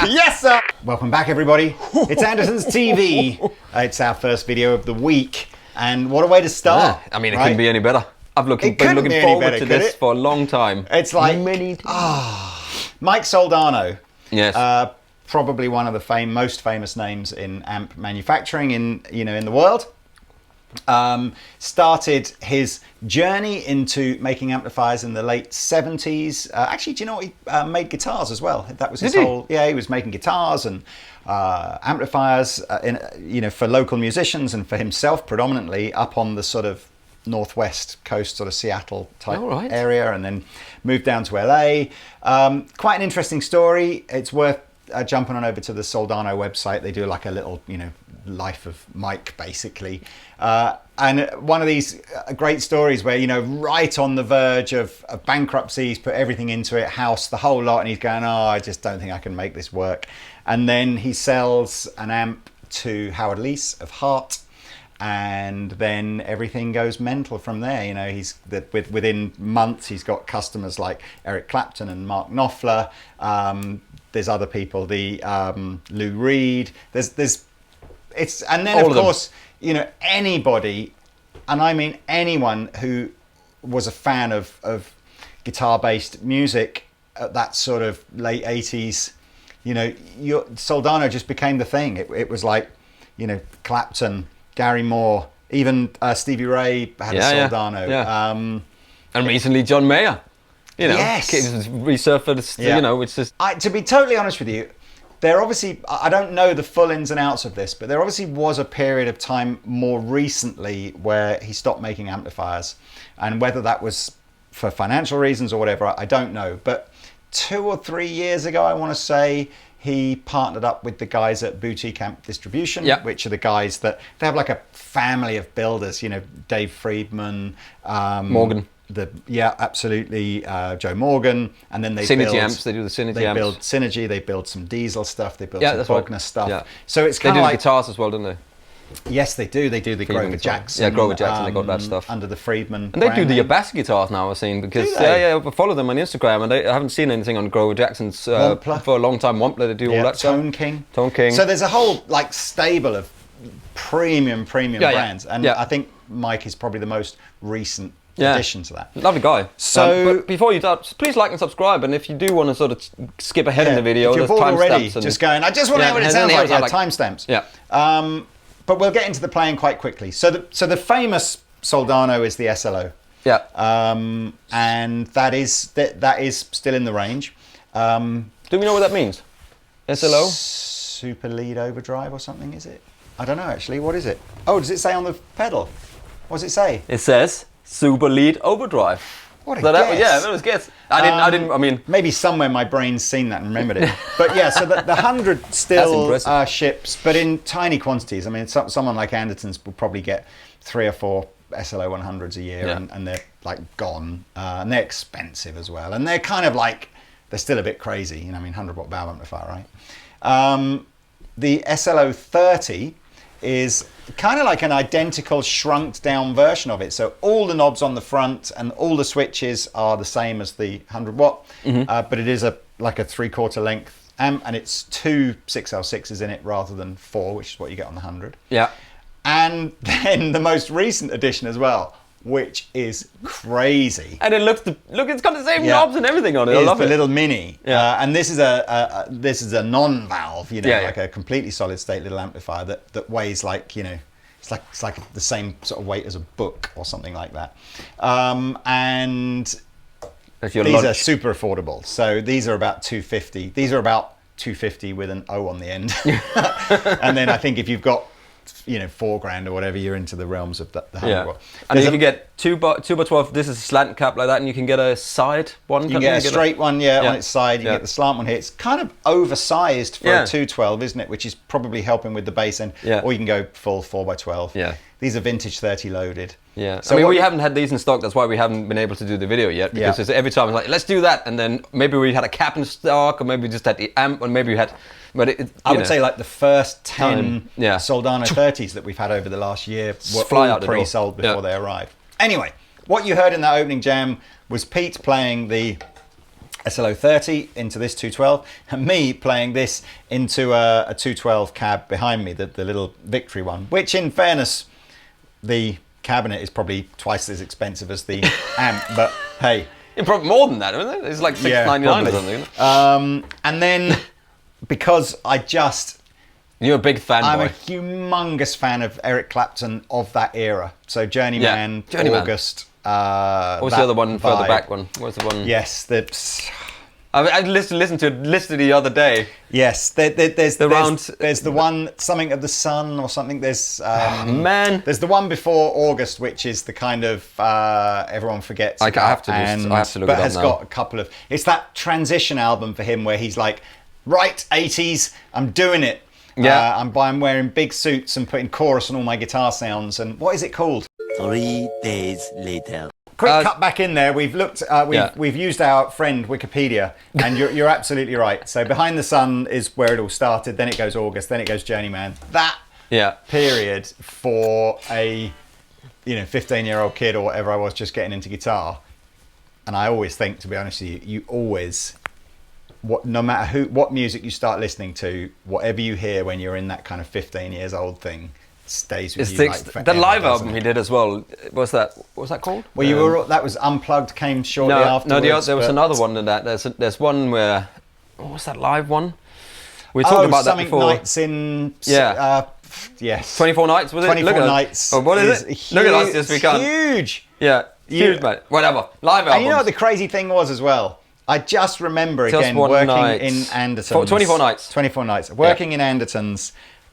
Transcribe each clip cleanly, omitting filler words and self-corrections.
Yes, sir! Welcome back, everybody. It's Andertons TV. It's our first video of the week. And what a way to start. Yeah, I mean, it couldn't be any better. I've been looking forward to this for a long time. It's like Mike Soldano. Yes. Probably one of the most famous names in amp manufacturing in the world. Started his journey into making amplifiers in the late 70s. Actually, do you know what? He made guitars as well. That was his whole... Yeah, he was making guitars and amplifiers for local musicians and for himself predominantly up on the sort of northwest coast, sort of Seattle type area, and then moved down to LA. Quite an interesting story. It's worth jumping on over to the Soldano website. They do like a little, life of Mike, basically. And one of these great stories where, right on the verge of bankruptcy, he's put everything into it, house, the whole lot, and he's going, I just don't think I can make this work. And then he sells an amp to Howard Leese of Heart, and then everything goes mental from there. Within months, he's got customers like Eric Clapton and Mark Knopfler. There's other people, the Lou Reed. And then of course, anybody, and I mean anyone who was a fan of guitar-based music at that sort of late 80s, Soldano just became the thing. It was like, Clapton, Gary Moore, even Stevie Ray had a Soldano. Yeah. And recently John Mayer. Yes. Resurfaced, it's just... To be totally honest with you, there obviously, I don't know the full ins and outs of this, but there obviously was a period of time more recently where he stopped making amplifiers. And whether that was for financial reasons or whatever, I don't know. But 2 or 3 years ago, I want to say, he partnered up with the guys at Boutique Amp Distribution, which are the guys that, they have like a family of builders, Dave Friedman, Morgan. Absolutely, Joe Morgan, and then they Synergy amps. They do the Synergy amps. They build Synergy. They build some Diesel stuff. They build some Wagner stuff. Yeah. So it's kind of like guitars as well, don't they? Yes, they do. They do the Grover Jackson. Yeah, Grover Jackson. They got that stuff under the Friedman. And they do the bass guitars now. I've seen because I follow them on Instagram, and I haven't seen anything on Grover Jackson's for a long time. Wampler, they do all that stuff. Tone King. So there's a whole stable of premium brands, and I think Mike is probably the most recent addition to that. Lovely guy. So but before you start, please like and subscribe, and if you do want to sort of skip ahead in the video, if you're there's bored already, timestamps. Just going, I just want to know what it sounds like. Timestamps. Yeah. But we'll get into the playing quite quickly. So the famous Soldano is the SLO. Yeah. And that is still in the range. Do we know what that means? SLO? Super Lead Overdrive or something, is it? I don't know actually. What is it? Oh, does it say on the pedal? What does it say? It says Super Lead Overdrive. What a guess. That was a guess. I mean... Maybe somewhere my brain's seen that and remembered it. But yeah, so the 100 still ships, but in tiny quantities. I mean, someone like Andertons will probably get 3 or 4 SLO 100s a year, and they're like gone. And they're expensive as well. And they're kind of like, they're still a bit crazy. 100-watt valve amplifier, right? The SLO-30 is kind of like an identical shrunk down version of it. So all the knobs on the front and all the switches are the same as the 100-watt, but it is like a 3/4 length amp, and it's 2 6L6s in it rather than 4, which is what you get on the 100. Yeah. And then the most recent addition as well, which is crazy. And it looks it's got the same knobs and everything on it. I love the it. little Mini. And this is a non-valve, like a completely solid state little amplifier that weighs like, it's like the same sort of weight as a book or something like that. And these are super affordable. So these are about $250. These are about $250 with an O on the end. And then I think if you've got $4,000 or whatever, you're into the realms of the 100-watt. And you can get 2x12. This is a slant cap like that, and you can get a side one. You can get a straight one, on its side. You get the slant one here. It's kind of oversized for a 212, isn't it? Which is probably helping with the bass end. Or you can go full 4x12. Yeah. These are vintage 30 loaded. Yeah. So we haven't had these in stock. That's why we haven't been able to do the video yet. Because every time it's like, let's do that, and then maybe we had a cap in stock, or maybe we just had the amp, or maybe we had. But I would say like the first 10 Soldano 30s that we've had over the last year were all pre-sold before they arrived. Anyway, what you heard in that opening jam was Pete playing the SLO-30 into this 212, and me playing this into a 212 cab behind me, the little Victory one, which in fairness, the cabinet is probably twice as expensive as the amp, but hey. Yeah, probably more than that, isn't it? It's like $699 or something. And then, because you're a big fanboy. I'm a humongous fan of Eric Clapton of that era. So Journeyman, August. What was the other one, further back one? What was the one? Yes, I listened to it the other day. Yes, there's the one, something of the sun or something. There's there's the one before August, which is the kind of everyone forgets. I have to look it up now. But has got a couple of. It's that transition album for him where he's like, right, 80s, I'm doing it. Yeah, I'm wearing big suits and putting chorus on all my guitar sounds. And what is it called? 3 days later. Quick cut back in there. We've looked. We've used our friend Wikipedia, and you're absolutely right. So Behind the Sun is where it all started. Then it goes August. Then it goes Journeyman. That period for a 15-year-old kid or whatever I was just getting into guitar, and I always think, to be honest with you, you always. No matter what music you start listening to, whatever you hear when you're in that kind of 15 years old thing stays with you. Like forever, that live album he did as well. What was that called? Well, that was Unplugged. Came shortly afterwards. No, there was another one than that. There's one where what was that live one? We talked about that before. Nights in yes. 24 Nights was it? 24 Nights. Oh, what is it? Look at us this weekend. Huge. Yeah, huge, mate. Whatever. Live album. And you know what the crazy thing was as well? I just remember again working in Andertons. 24 Nights. 24 Nights. Working in Andertons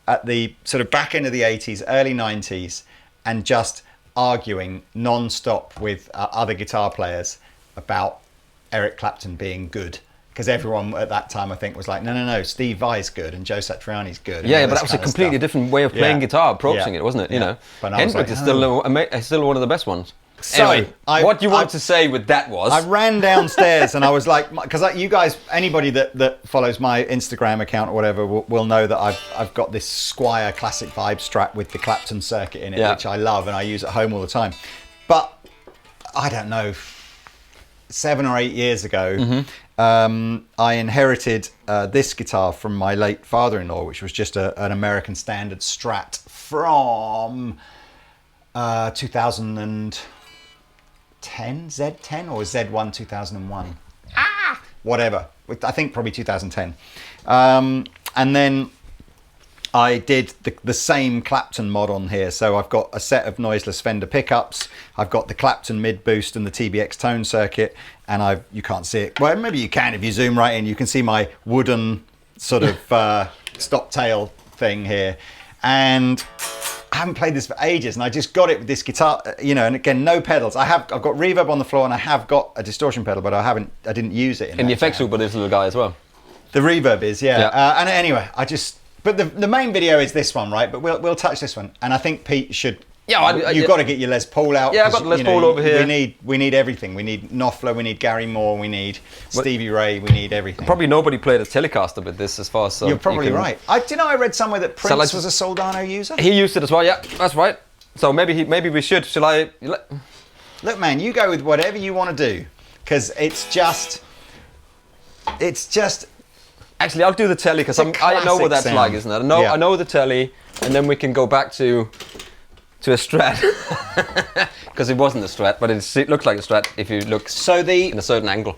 at the sort of back end of the 80s, early 90s, and just arguing non-stop with other guitar players about Eric Clapton being good. Because everyone at that time, I think, was like, no, Steve Vai's good and Joe Satriani's good. Yeah, but that was a completely different way of playing guitar, approaching it, wasn't it? You know, Hendrix is still one of the best ones. So, anyway, what you want to say with that was... I ran downstairs and I was like... Because you guys, anybody that follows my Instagram account or whatever will know that I've got this Squire Classic Vibe Strat with the Clapton circuit in it, which I love and I use at home all the time. But, I don't know, 7 or 8 years ago, I inherited this guitar from my late father-in-law, which was just an American Standard Strat from 2010, Z10 or Z1 2001. Whatever. I think probably 2010. And then I did the same Clapton mod on here. So I've got a set of noiseless Fender pickups. I've got the Clapton mid boost and the TBX tone circuit. And you can't see it. Well, maybe you can if you zoom right in. You can see my wooden sort of stop tail thing here. And I haven't played this for ages, and I just got it with this guitar, and again, no pedals. I've got reverb on the floor, and I have got a distortion pedal, but I didn't use it. And the effects loop with this little guy as well. The reverb is, and anyway, but the main video is this one, right? But we'll touch this one, and I think Pete should. Yeah, you've got to get your Les Paul out. Yeah, I've got the Les Paul over here. We need everything. We need Knopfler, we need Gary Moore, we need Stevie Ray, we need everything. Probably nobody played a Telecaster with this as far as... You're probably right. I read somewhere that Prince was a Soldano user? He used it as well, yeah, that's right. So maybe we should. Shall I... Look, man, you go with whatever you want to do, because it's just... Actually, I'll do the telly, because I know what that's like, isn't it? I know the telly, and then we can go back to a Strat, because it wasn't a Strat, but it looked like a Strat if you look in a certain angle.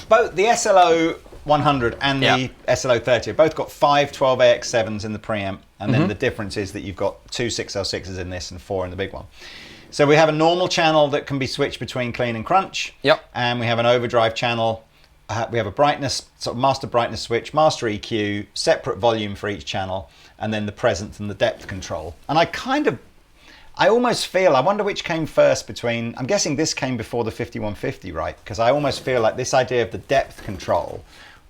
Both the SLO 100 and the SLO-30 have both got 5 12AX7s in the preamp, and then the difference is that you've got 2 6L6s in this and 4 in the big one. So we have a normal channel that can be switched between clean and crunch, and we have an overdrive channel. We have a brightness, sort of master brightness switch, master EQ, separate volume for each channel, and then the presence and the depth control. And I almost feel, I wonder which came first between, I'm guessing this came before the 5150, right? Because I almost feel like this idea of the depth control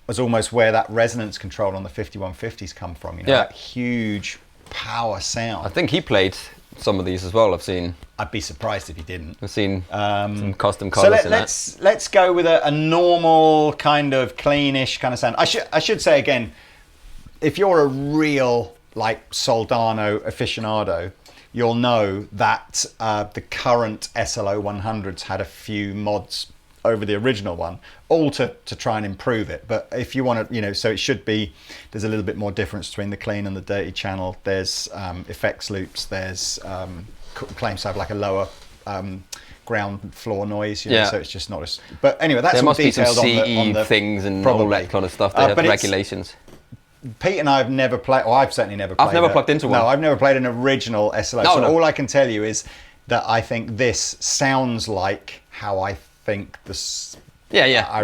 was almost where that resonance control on the 5150s come from, that huge power sound. I think he played some of these as well, I've seen. I'd be surprised if he didn't. I've seen some custom colours in that. So let's go with a normal kind of cleanish kind of sound. I should say again, if you're a real like Soldano aficionado, you'll know that the current SLO 100s had a few mods over the original one, all to try and improve it. But if you want to, you know, so it should be, there's a little bit more difference between the clean and the dirty channel. There's effects loops, there's claims to have like a lower ground floor noise, you know, so it's just not as, but anyway, that's all detailed on the things and all that kind of stuff. They have regulations. Pete and I have never played, or I've certainly never played. I've never plugged into one. No, I've never played an original SLO. So all I can tell you is that I think this sounds like how I think this. That's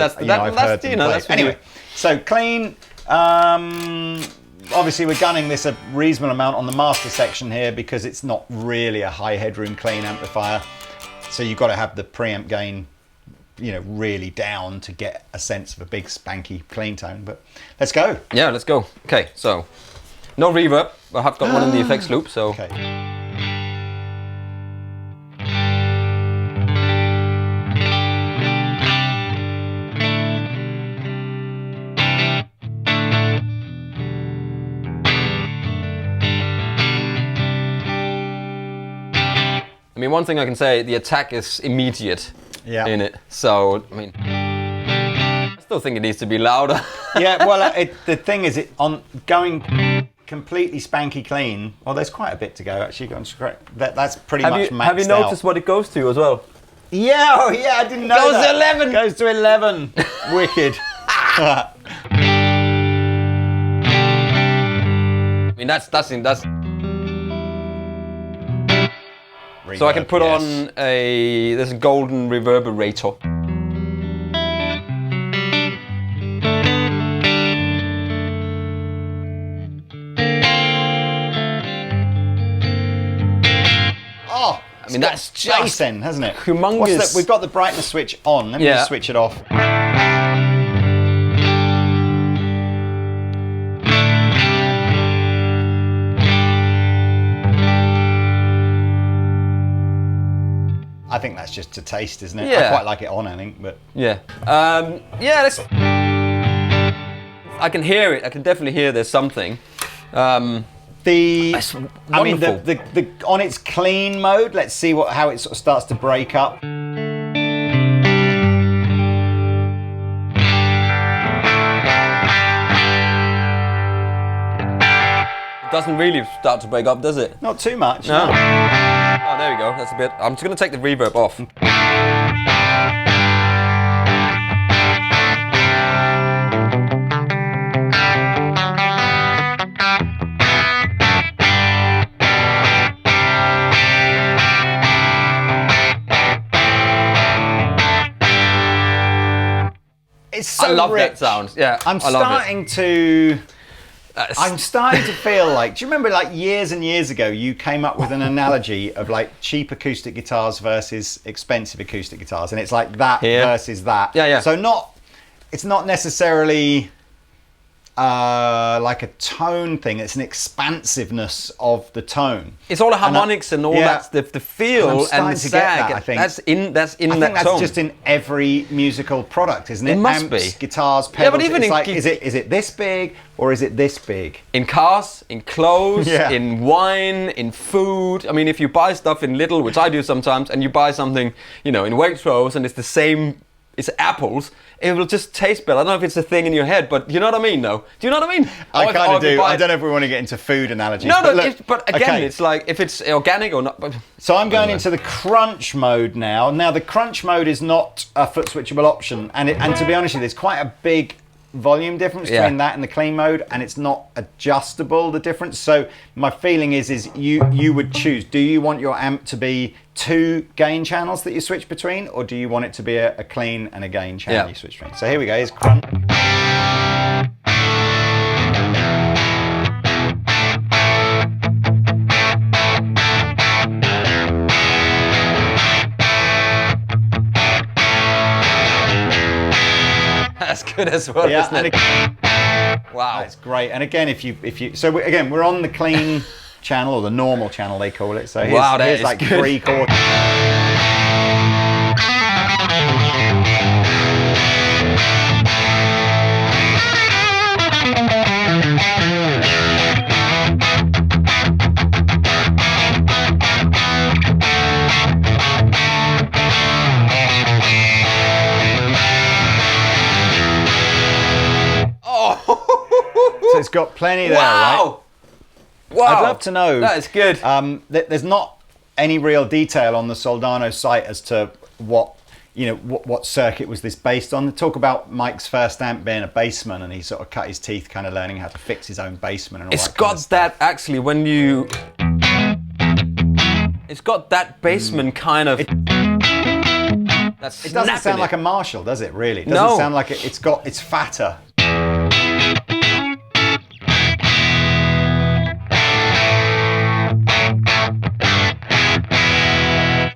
anyway. So clean. Obviously, we're gunning this a reasonable amount on the master section here because it's not really a high headroom clean amplifier. So you've got to have the preamp gain, you know, really down to get a sense of a big spanky clean tone. But let's go. Yeah, let's go. Okay, so no reverb. I have got one in the effects loop, so. Okay. I mean, one thing I can say, the attack is immediate in it. So, I mean, I still think it needs to be louder. Yeah, well, the thing is, going completely spanky clean, well, there's quite a bit to go, actually. That's pretty much maxed out. Have you noticed what it goes to as well? Yeah, I didn't know that. Goes to 11! Goes to 11. Wicked. I mean, that's reverb, so I can put on this golden reverberator. Oh, I mean that's just in, hasn't it? Humongous. We've got the brightness switch on. Let me just switch it off. I think that's just to taste, isn't it? Yeah. I quite like it on, I think, but... Yeah. I can hear it. I can definitely hear there's something. On its clean mode, let's see how it sort of starts to break up. It doesn't really start to break up, does it? Not too much. No. Oh, there we go. That's a bit. I'm just going to take the reverb off. It's so I love rich. that sound. Yeah, I'm starting to feel like, do you remember like years and years ago you came up with an analogy of like cheap acoustic guitars versus expensive acoustic guitars, and it's like that versus that. Yeah. So it's not necessarily like a tone thing, it's an expansiveness of the tone. It's all the harmonics and all that, the feel and the sag. I think that's in that tone. That's just in every musical product, isn't it? It must Amps, be. guitars, pedals. But even it's like, is it this big or is it this big? In cars, in clothes, in wine, in food. I mean, if you buy stuff in Lidl, which I do sometimes, and you buy something, you know, in Waitrose, and it's the same, it's apples, it will just taste better. I don't know if it's a thing in your head, but you know what I mean, though? Do you know what I mean? I kind of do. I don't know if we want to get into food analogies. No, but again, it's like, if it's organic or not. So I'm going into the crunch mode now. Now, the crunch mode is not a foot switchable option. And to be honest with you, there's quite a big volume difference between that and the clean mode, and it's not adjustable, the difference. So my feeling is you would choose, do you want your amp to be 2 gain channels that you switch between, or do you want it to be a clean and a gain channel you switch between? So here we go, here's crunch. That's good as well, isn't it? Wow, that's great. And again, if you we're on the clean channel, or the normal channel they call it. So here's like good. 3 chords. got plenty there, right? Wow! I'd love to know. That is good. There's not any real detail on the Soldano site as to what circuit was this based on. They talk about Mike's first amp being a Bassman, and he sort of cut his teeth kind of learning how to fix his own Bassman and all It's that got kind of stuff. that actually when you. It's got that Bassman kind of. It doesn't sound like a Marshall, does it? Really? It doesn't sound like it. It's fatter.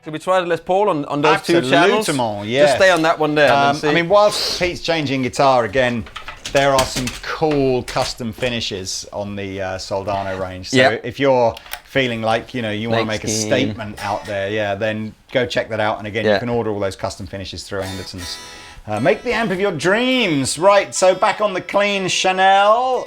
Should we try the Les Paul on those two channels? Yeah. Just stay on that one there. And see. I mean, whilst Pete's changing guitar again, there are some cool custom finishes on the Soldano range. So if you're feeling like you want to make a statement out there, then go check that out. And again, you can order all those custom finishes through Andertons. Make the amp of your dreams. Right. So back on the clean Channel.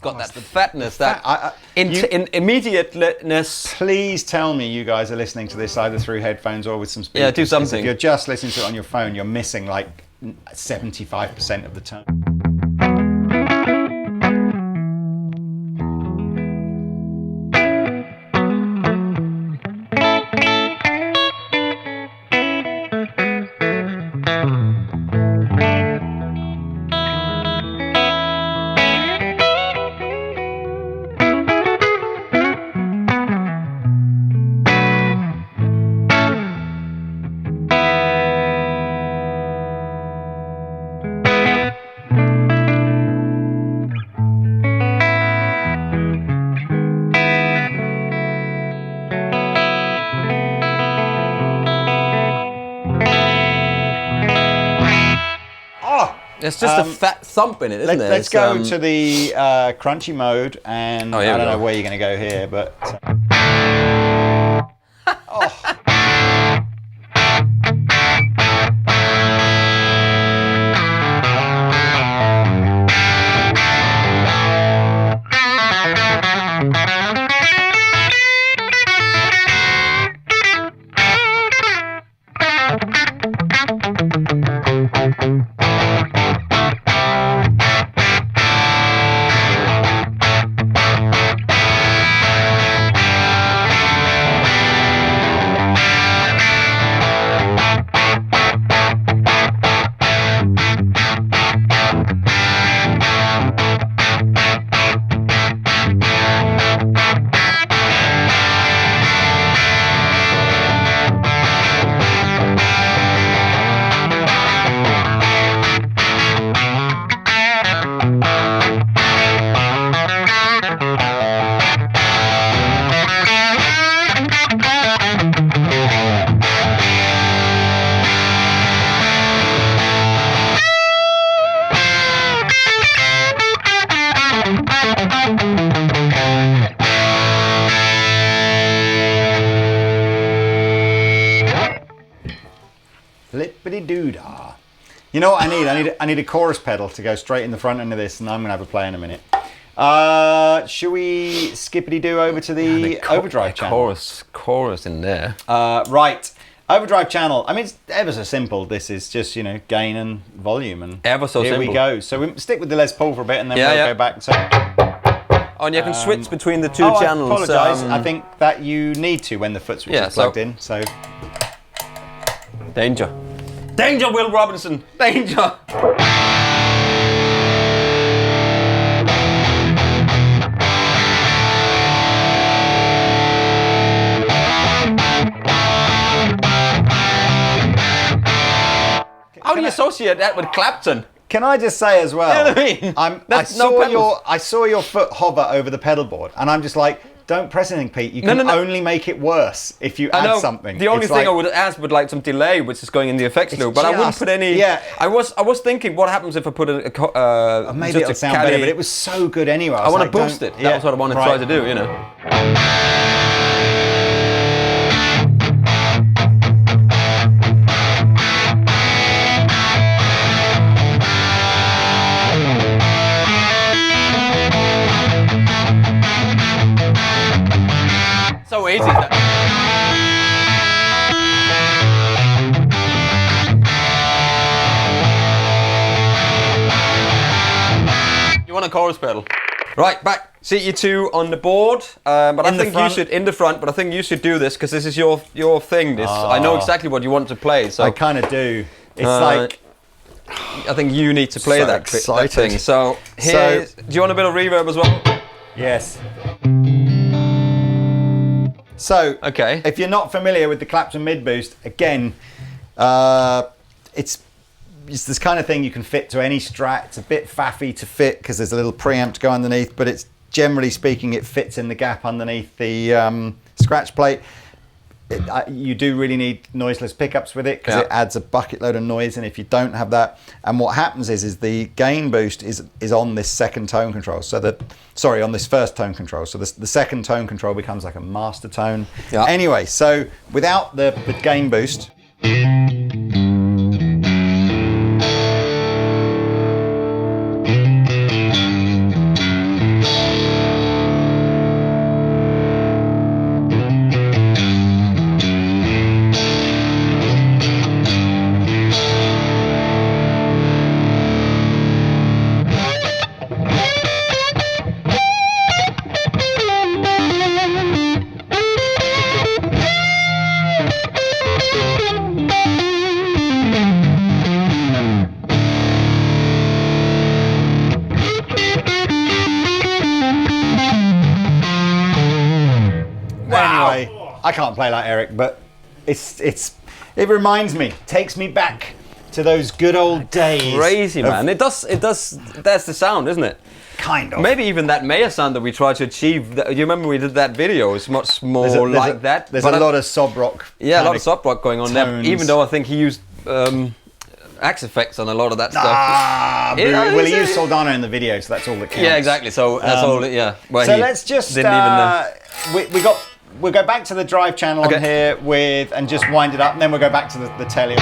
Got that fatness, that immediateness. Please tell me you guys are listening to this either through headphones or with some speakers. Yeah, do something. If you're just listening to it on your phone, you're missing like 75% of the tone. There's just a fat thump in it, isn't there? Let's go to the crunchy mode, and I don't know where you're going to go here, but... Flippity-doo-dah. You know what I need? I need a chorus pedal to go straight in the front end of this, and I'm going to have a play in a minute. Should we skippity-doo over to the Overdrive Channel? Chorus in there. Right. Overdrive Channel. I mean, it's ever so simple. This is just, gain and volume. And ever so simple. Here we go. So we stick with the Les Paul for a bit, and then we'll go back to... Oh, and you can switch between the two channels. I apologise. I think that you need to when the foot switch is plugged in. So Danger. Danger, Will Robinson! Danger! How do you associate that with Clapton? Can I just say as well? You know what I mean? I saw your foot hover over the pedal board, and I'm just like, don't press anything, Pete. You can only make it worse if you add something. The only thing I would add would like some delay, which is going in the effects loop, but I wouldn't put any. Yeah. I was thinking, what happens if I put maybe it'll sound better, but it was so good anyway. I want to boost it. That was what I wanted to try to do, you know. crazy is that? You want a chorus pedal? Right, back. CE2 on the board, but I think you should in the front. But I think you should do this because this is your thing. This I know exactly what you want to play. So I kind of do. It's like I think you need to play that thing. So here, do you want a bit of reverb as well? Yes. So okay, if you're not familiar with the Clapton mid boost, again, it's this kind of thing you can fit to any Strat. It's a bit faffy to fit because there's a little preamp to go underneath, but it's generally speaking, it fits in the gap underneath the scratch plate. You do really need noiseless pickups with it because it adds a bucket load of noise, and if you don't have that, and what happens is the gain boost is on this second tone control. So on this first tone control. So the second tone control becomes like a master tone. Yeah. Anyway, so without the gain boost. I can't play like Eric, but it reminds me, takes me back to those good old days. Crazy, man. It does. That's the sound, isn't it? Kind of. Maybe even that Mayer sound that we tried to achieve. You remember we did that video? It's much more like that. There's a lot of sob rock. Yeah, a lot of sob rock going on there. Even though I think he used axe effects on a lot of that stuff. Well, he used Soldano in the video, so that's all that counts. Yeah, exactly. So that's all. Yeah. So let's just. We'll go back to the drive channel on here and just wind it up, and then we'll go back to the telly.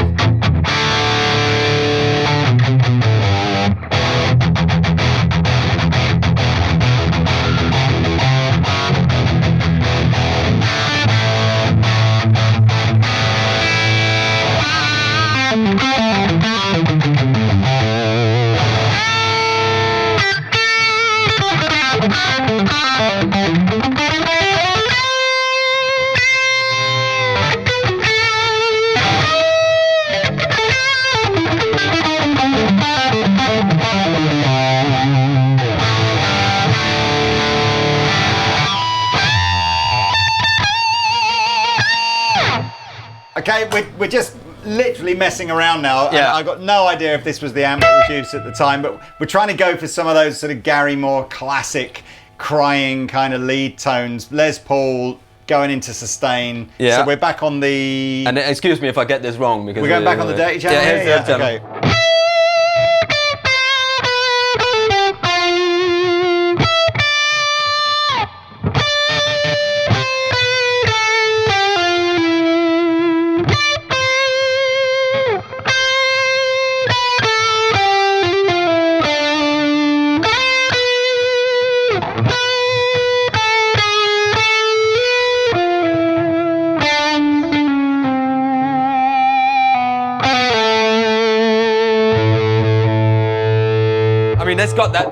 Okay, we're just literally messing around now. Yeah. I got no idea if this was the amp that was used at the time, but we're trying to go for some of those sort of Gary Moore classic crying kind of lead tones. Les Paul going into sustain. Yeah. So we're back on the... And excuse me if I get this wrong, because... We're going back on the dirty channel? Yeah, here's the dirty channel. Okay. I mean, it's got that.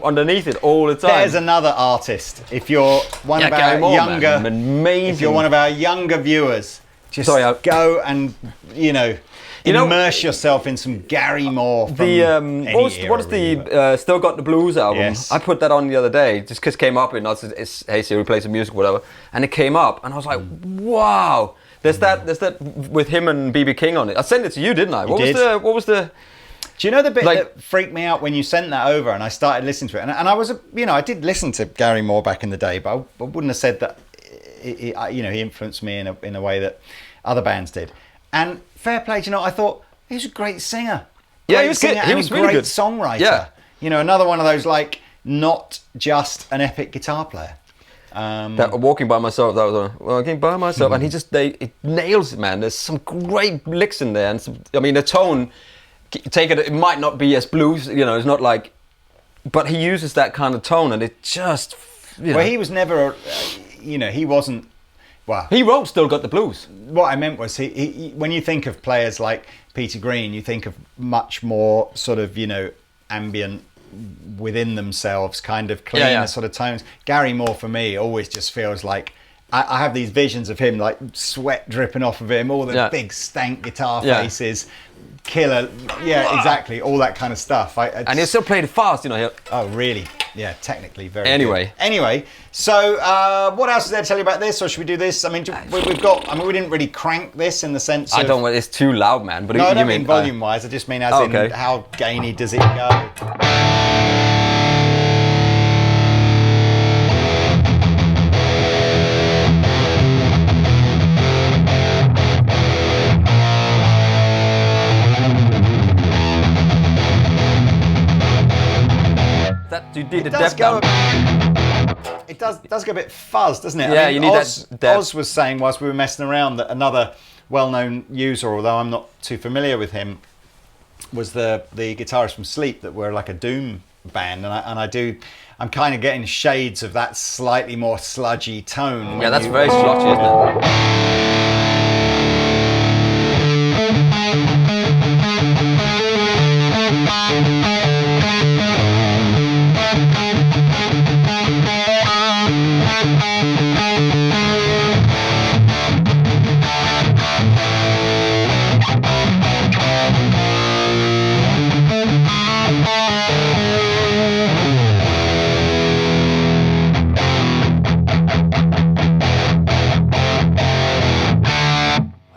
Underneath it all the time. There's another artist. If you're one of our younger, if you're one of our younger viewers, just go and immerse yourself in some Gary Moore. From what's the Still Got the Blues album? Yes. I put that on the other day just because it came up and it's hey Siri, play some music, whatever, and it came up and I was like, wow. There's that with him and BB King on it. I sent it to you, didn't I? What was the? Do you know the bit that freaked me out when you sent that over and I started listening to it? And I was, I did listen to Gary Moore back in the day, but I wouldn't have said that. He influenced me in a way that other bands did. And fair play, I thought he was a great singer. Yeah, he was good. He was really good songwriter. Yeah. Another one of those not just an epic guitar player. That Walking by Myself, that was Walking by Myself, and it nails it, man. There's some great licks in there, and the tone. It might not be as blues, it's not like, but he uses that kind of tone, and it just. Well, he was never, he wasn't. Well, he wrote Still Got the Blues. What I meant was, he when you think of players like Peter Green, you think of much more sort of, ambient, within themselves, kind of cleaner sort of tones. Gary Moore, for me, always just feels like, I have these visions of him, like sweat dripping off of him, all the big stank guitar faces, killer, exactly, all that kind of stuff. And he still played it fast, Oh, really? Yeah, technically very good. Anyway, so what else is there to tell you about this, or should we do this? I mean, we didn't really crank this in the sense of... I don't want it's too loud, man. But no, I don't mean volume-wise, I just mean as in how gainy does it go? You did a depth down. It does go a bit fuzz, doesn't it? Yeah, you need that depth. Oz was saying whilst we were messing around that another well-known user, although I'm not too familiar with him, was the guitarist from Sleep, that were like a doom band, I'm kind of getting shades of that slightly more sludgy tone. Yeah, that's very sludgy, isn't it?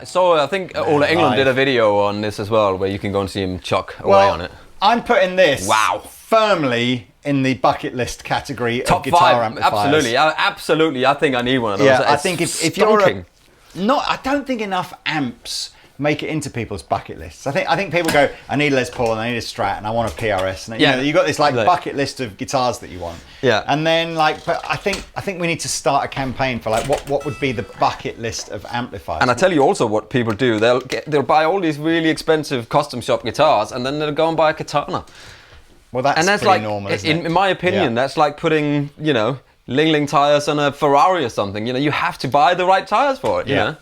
So I think All England did a video on this as well, where you can go and see him chuck away on it. I'm putting this firmly in the bucket list category Top of guitar 5, amplifiers. Absolutely. I think I need one of those. Yeah, I think if you're I don't think enough amps make it into people's bucket lists. I think people go, I need a Les Paul and I need a Strat and I want a PRS. And you got this bucket list of guitars that you want. Yeah. And then but I think we need to start a campaign for what would be the bucket list of amplifiers. And I tell you also what people do. They'll buy all these really expensive custom shop guitars and then they'll go and buy a Katana. Well, that's pretty normal, isn't it? In my opinion, that's like putting, Ling tires on a Ferrari or something. You have to buy the right tires for it. Yeah.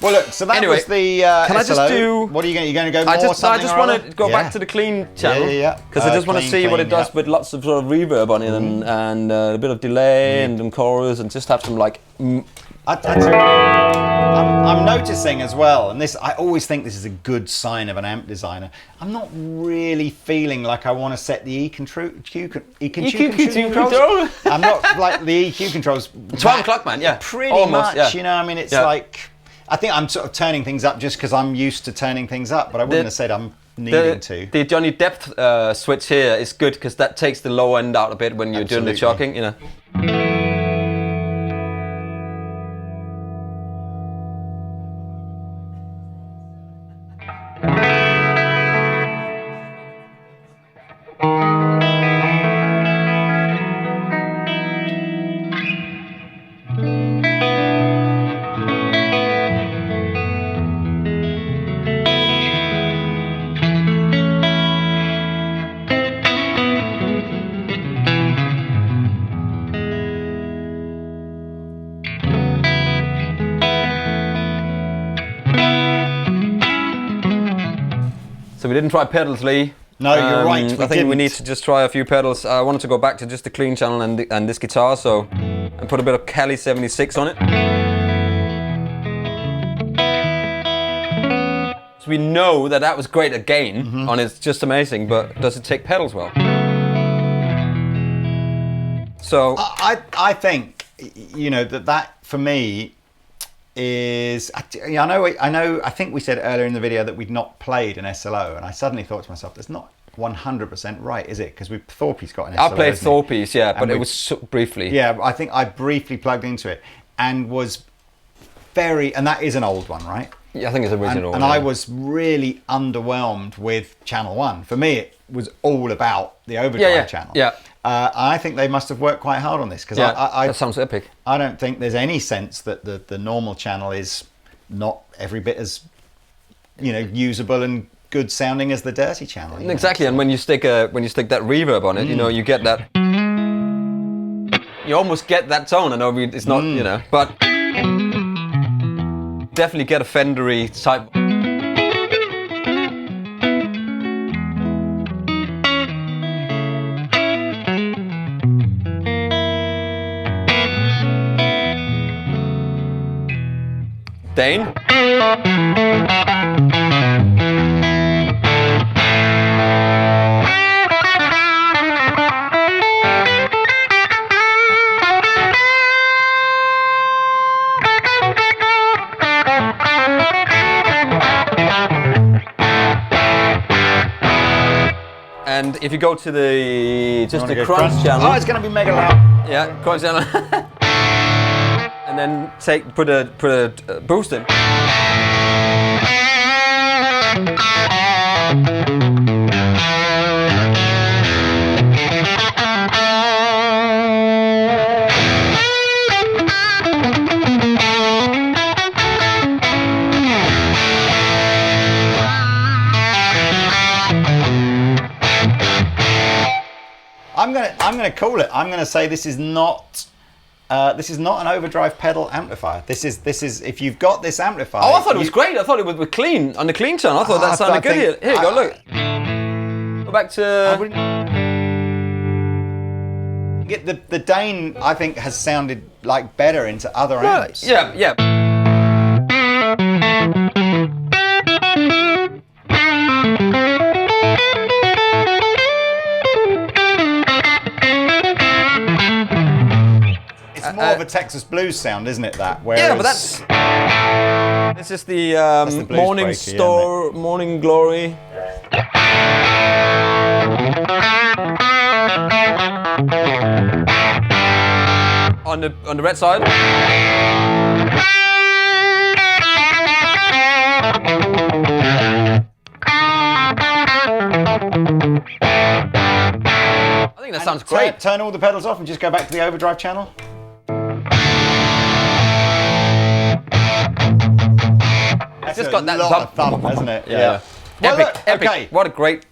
Well, look. So that was the can SLO. I just do? What are you going to go more? I just want to go back to the clean channel. Because I just want to see what it does with lots of sort of reverb on it and a bit of delay and chorus and just have some I'm noticing as well, and I always think this is a good sign of an amp designer. I'm not really feeling like I want to set the EQ controls. I'm not like the EQ controls. 12 o'clock, man. Yeah, pretty almost, much. Yeah. It's like I think I'm sort of turning things up just because I'm used to turning things up, but I wouldn't have said I'm needing to. The Johnny depth switch here is good because that takes the low end out a bit when you're doing the chucking. So we didn't try pedals, Lee. No, you're right. I think we need to just try a few pedals. I wanted to go back to just the clean channel and this guitar, and put a bit of Cali 76 on it. So we know that that was great again, and it's just amazing, but does it take pedals well? So I think, you know, that for me is, I think we said earlier in the video that we'd not played an SLO, and I suddenly thought to myself, that's not 100% right, is it? Because Thorpe's got an SLO. I played Thorpe's, yeah, but it was so briefly. Yeah, I think I briefly plugged into it and was and that is an old one, right? Yeah, I think it's original. And I was really underwhelmed with Channel 1. For me, it was all about the Overdrive channel. Yeah. I think they must have worked quite hard on this, because that sounds epic. I don't think there's any sense that the normal channel is not every bit as, you know, usable and good sounding as the dirty channel. Exactly, and when you stick that reverb on it, you know, you get that. You almost get that tone. I know it's not, you know, but definitely get a Fendery type. Dane. And if you go to the crunch channel, oh, it's going to be mega loud. Yeah, crunch channel. And then put a boost in. I'm gonna call it. I'm gonna say this is not an overdrive pedal amplifier. This is if you've got this amplifier. Oh, I thought it was great. I thought it was clean on the clean channel. I thought that sounded good here. Here you go. Look. Go back to. The Dane, I think, has sounded like better into other amps. Yeah, yeah. It's more of a Texas blues sound, isn't it? That. Whereas, yeah, but this is the Morning breaker, Star, Morning Glory. On the red side. I think that sounds great. Turn all the pedals off and just go back to the overdrive channel. It's just got that lot of thump, hasn't it? Yeah. Well, Epic, look, epic. okay. What a great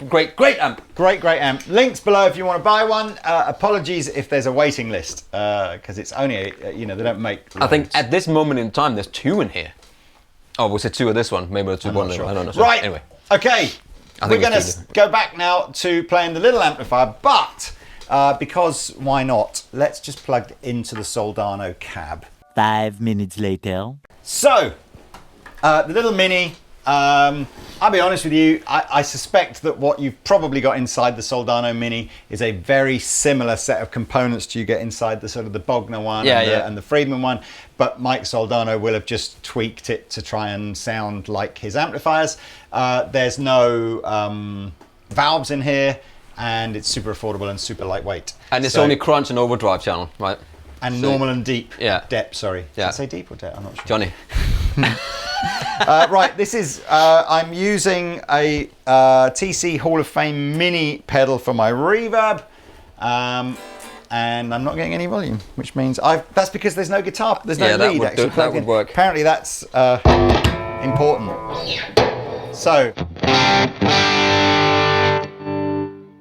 amp. Great amp. Links below if you want to buy one. Apologies if there's a waiting list, because it's only, you know, they don't make loads. I think at this moment in time, there's 2 in here. Oh, was it 2 of this one? Maybe 2 one. Sure. I don't know. Right. Anyway. Okay. We're going to go back now to playing the little amplifier, but because why not? Let's just plug into the Soldano cab. 5 minutes later. So, the little Mini. I'll be honest with you, I suspect that what you've probably got inside the Soldano Mini is a very similar set of components to you get inside the sort of the Bogner one and the Friedman one, but Mike Soldano will have just tweaked it to try and sound like his amplifiers. There's no valves in here, and it's super affordable and super lightweight. And it's only crunch and overdrive channel, right? And normal and deep. Yeah. Depth, sorry. Yeah. Did I say deep or depth? I'm not sure. Johnny. Right, this is, I'm using a TC Hall of Fame Mini pedal for my reverb, and I'm not getting any volume, which means that's because there's no guitar, there's no lead actually. That would work. Apparently that's important. So,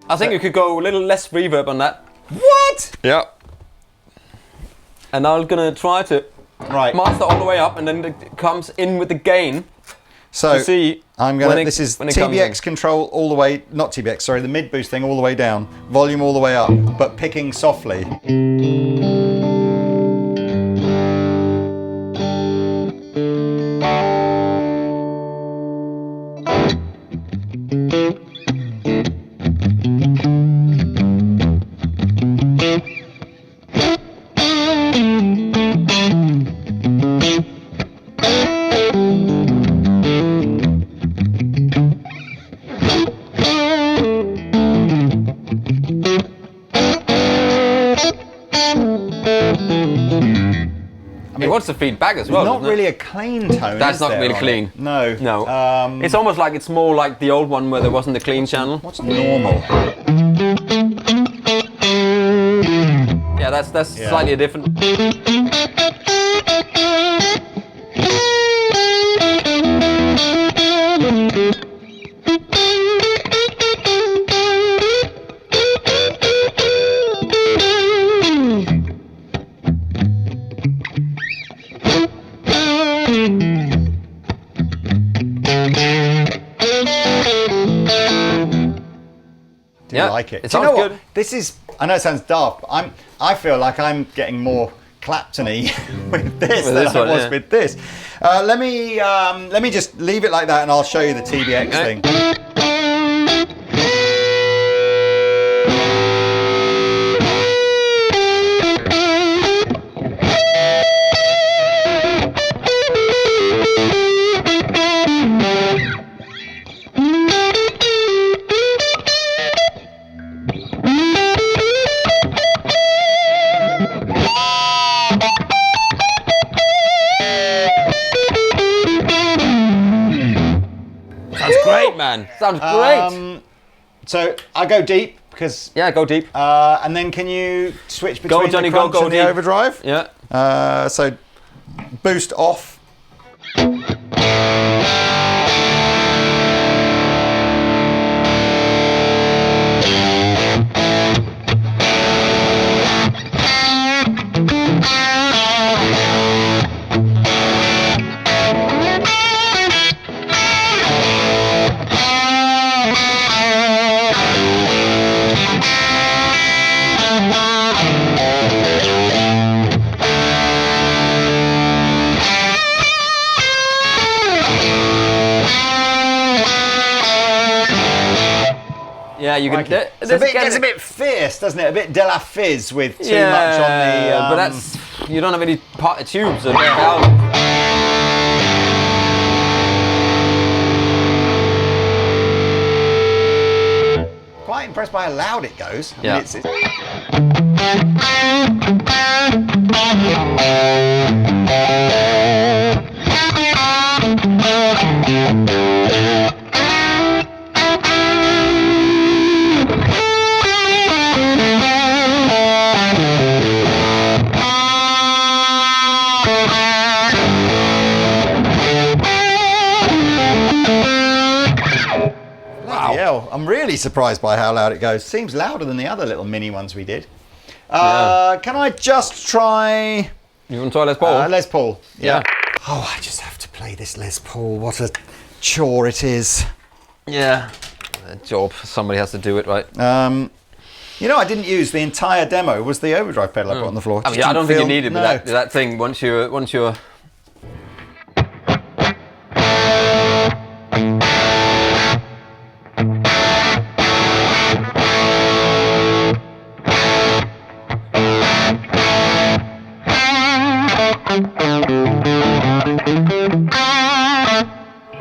I think you could go a little less reverb on that. What? Yeah. And I'm gonna try to master all the way up, and then it comes in with the gain. So to see I'm gonna. This is TBX control all the way. Not TBX. Sorry, the mid boost thing all the way down. Volume all the way up, but picking softly. wants the feedback as well. Not really a clean tone. That's not really clean. No. No. It's almost like it's more like the old one where there wasn't the clean channel. What's normal? Yeah, that's slightly different. Like it. It Do you know sounds good. what? This is. I know it sounds daft. But I feel like I'm getting more Clapton-y with this than I was with this. Let me just leave it like that, and I'll show you the TBX thing. Great, man. Sounds great. So I go deep because go deep. And then can you switch between Johnny, the crunch go and the deep. overdrive? Yeah. So boost off. Yeah, you can. It gets a bit fierce, doesn't it? A bit De La Fizz with too much on the. But that's you don't have any part of tubes or valves. Quite impressed by how loud it goes. I mean, it's I'm really surprised by how loud it goes. Seems louder than the other little mini ones we did. Can I just try... You want to try Les Paul? Les Paul, yeah. Oh, I just have to play this Les Paul. What a chore it is. Yeah, a job. Somebody has to do it, right? You know, I didn't use the entire demo. Was the overdrive pedal I put on the floor. I mean, I don't think you need it, but that thing, once you're...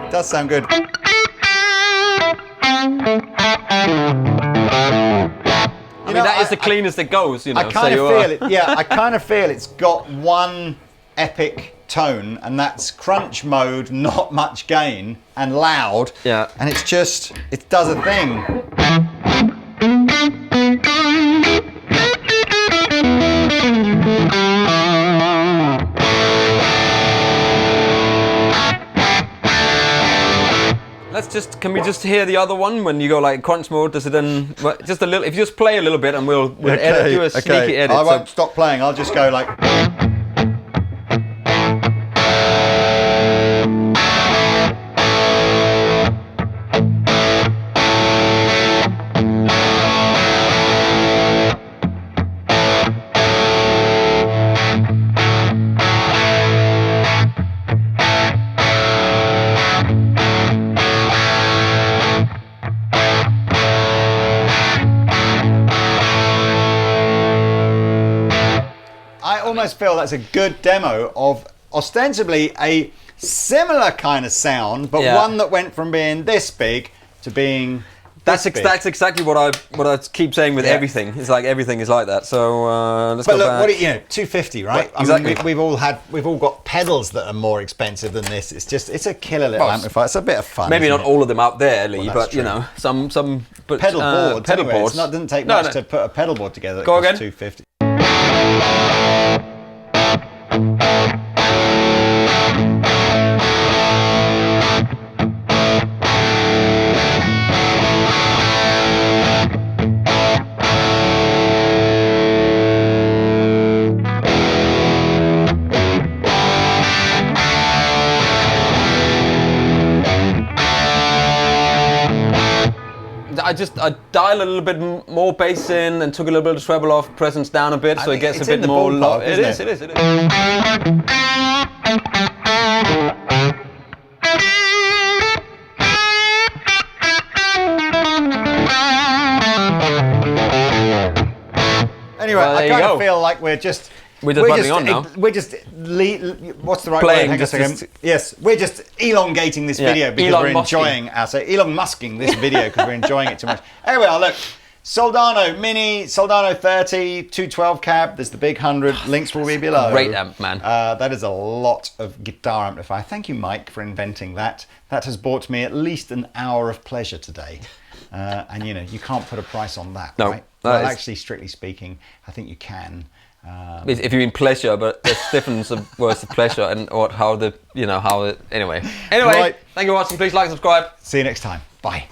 Does sound good. I mean, that is the cleanest it goes, you know. I kind of feel it. Yeah, I kind of feel it's got one epic tone, and that's crunch mode, not much gain, and loud. Yeah. And it's just, it does a thing. Can we just hear the other one when you go like crunch mode? Does it then, just a little, if you just play a little bit and we'll edit, do a sneaky edit. I won't stop playing, I'll just go like... I almost feel that's a good demo of ostensibly a similar kind of sound, but one that went from being this big to being That's exactly what I keep saying with everything. It's like everything is like that. So let's go back. But look, 250, right? Well, exactly. I mean, we've all got pedals that are more expensive than this. It's a killer little amplifier. It's a bit of fun. Maybe not all of them out there, Lee, but true. you know, some. But, pedal boards. Pedal Anyway, boards. It doesn't take much to put a pedal board together. That Go costs again. $250. I dial a little bit more bass in and took a little bit of treble off, presence down a bit, so it gets a bit more low. It is. Anyway, I kind of feel like we're just bubbling on now. We're just what's the right Playing, word? Hang on a second. Yes, we're just elongating this video because we're enjoying Elon Musking this video because we're enjoying it too much. Here we are. Look, Soldano Mini, Soldano 30, 212 cab. There's the big 100. Links will be below. Great amp, man. That is a lot of guitar amplifier. Thank you, Mike, for inventing that. That has brought me at least an hour of pleasure today. And you know, you can't put a price on that, right? Well, actually, strictly speaking, I think you can. If you mean pleasure, but there's difference of words of pleasure and anyway. Right. Right. Thank you for watching. Please like, subscribe. See you next time. Bye.